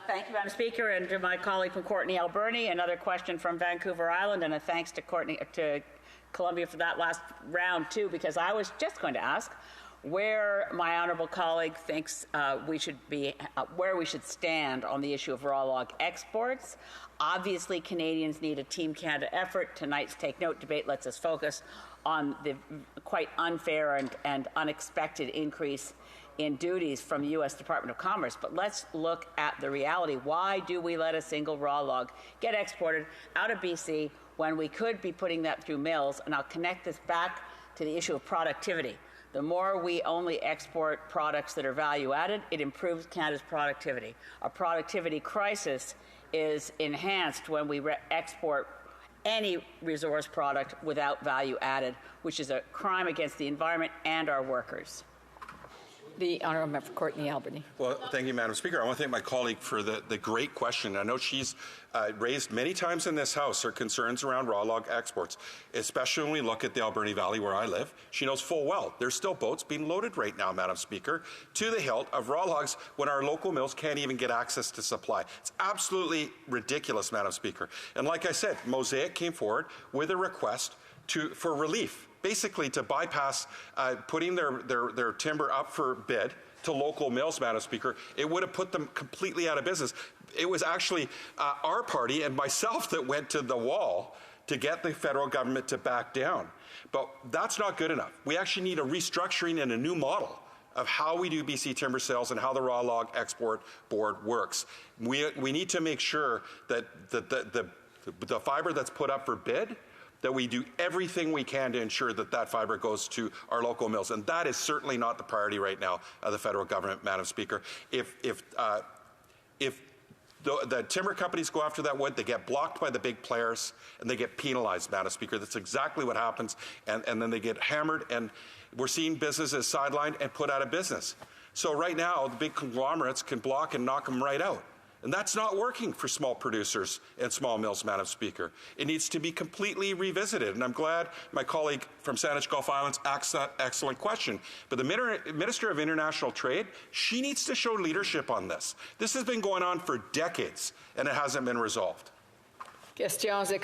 Thank you, Madam Speaker, and to my colleague from Courtenay-Alberni, another question from Vancouver Island, and a thanks to Columbia for that last round too, because I was just going to ask where my honourable colleague thinks we should be, where we should stand on the issue of raw log exports. Obviously, Canadians need a Team Canada effort. Tonight's Take Note debate lets us focus on the quite unfair and unexpected increase in duties from the U.S. Department of Commerce. But let's look at the reality. Why do we let a single raw log get exported out of BC when we could be putting that through mills? And I'll connect this back to the issue of productivity. The more we only export products that are value added, it improves Canada's productivity. A productivity crisis is enhanced when we export any resource product without value added, which is a crime against the environment and our workers. The Honourable Member for Courtenay-Alberni. Well, thank you, Madam Speaker. I want to thank my colleague for the great question. I know she's raised many times in this House her concerns around raw log exports, especially when we look at the Alberni Valley where I live. She knows full well there's still boats being loaded right now, Madam Speaker, to the hilt of raw logs when our local mills can't even get access to supply. It's absolutely ridiculous, Madam Speaker. And like I said, Mosaic came forward with a request for relief, basically to bypass putting their timber up for bid to local mills, Madam Speaker. It would have put them completely out of business. It was actually our party and myself that went to the wall to get the federal government to back down. But that's not good enough. We actually need a restructuring and a new model of how we do BC timber sales and how the Raw Log Export Board works. We need to make sure that the fibre that's put up for bid, that we do everything we can to ensure that that fibre goes to our local mills. And that is certainly not the priority right now of the federal government, Madam Speaker. If the timber companies go after that wood, they get blocked by the big players and they get penalized, Madam Speaker. That's exactly what happens. And then they get hammered, and we're seeing businesses sidelined and put out of business. So right now, the big conglomerates can block and knock them right out. And that's not working for small producers and small mills, Madam Speaker. It needs to be completely revisited. And I'm glad my colleague from Saanich Gulf Islands asked that excellent question. But the Minister of International Trade, she needs to show leadership on this. This has been going on for decades, and it hasn't been resolved. Questions et commentaires.